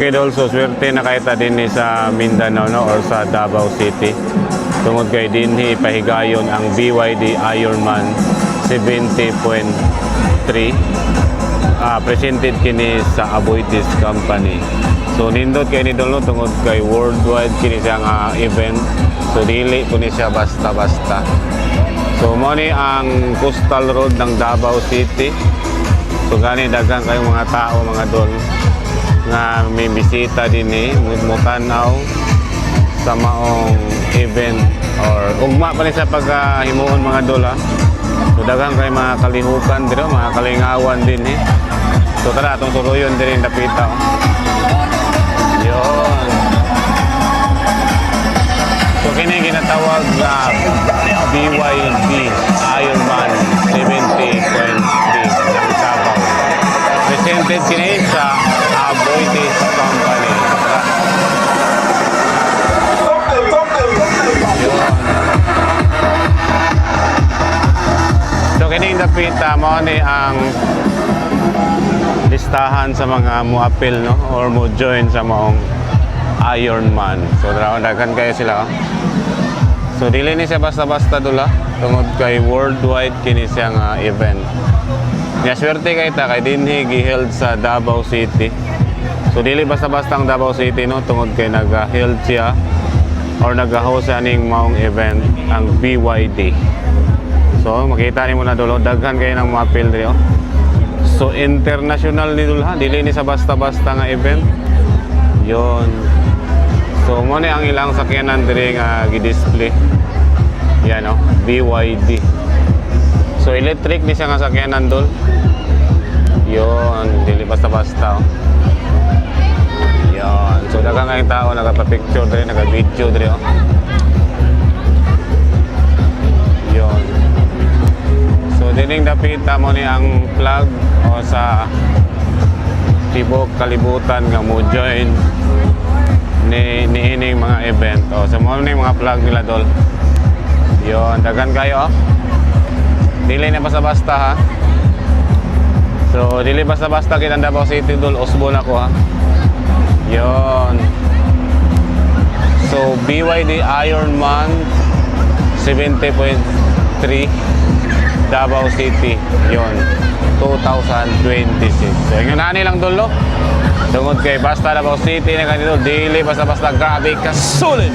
Okay, also swerte na kahit din sa Mindanao no, or sa Davao City. Tungod kay dinhi pahigayon ang BYD Ironman 70.3 presented kini sa Aboitiz Company. So nindot kay ni Dolo tungod kay worldwide kini siya nga event. So dili ko ni siya basta-basta. So mo ni ang coastal road ng Davao City. So gani daghang kayong mga tao mga dol nga may bisita din mutanaw sa maong event or ugma pa ni sa paghimuon mga dola. So daghang kay mga kalihukan dito, mga kalingawan din So tara atong suruyon din dapita. Yon. So kini ginatawag na BYD Ironman 70.3 ng Davao. Presented kini sa Aboitiz Company. So kining dapita mo ni ang listahan sa mga muapil no or mo join sa maong Ironman. So daghan kayo sila. So dili ni siya basta-basta dula tungod kay worldwide kini siya nga event. Nya swerte kay ta kay dinhi giheld sa Davao City. So dili basta-basta ang Davao City no tungod kay naga-held siya or nag-host siya ning maong event ang BYD. So makita nimo na dulo daghan kay nang maapil diri. So international ni dulha dili ni sa basta-basta nga event. Yon. So mo ni ang ilang sakyanan diri nga gi-display. Yan no, BYD. So electric ni siya nga sakyanan dol. Yon, dili basta-basta. Yon. So daghang nga tao nagapa-picture diri, naga-video diri. Yon. So dining dapita mo ni ang flag o sa tibok kalibutan nga mo join ni ining mga event. O sa mo ni mga flag nila dol. Yon, daghan kayo Dili na basta-basta ha. So dili basta-basta kita Davao City dol, usbon ako ha. Yon. So BYD Ironman 70.3 Davao City. Yon. 2026. So yung nani lang dol no. Tungod kay basta Davao City na kanito, dili basta-basta, grabe ka sulit.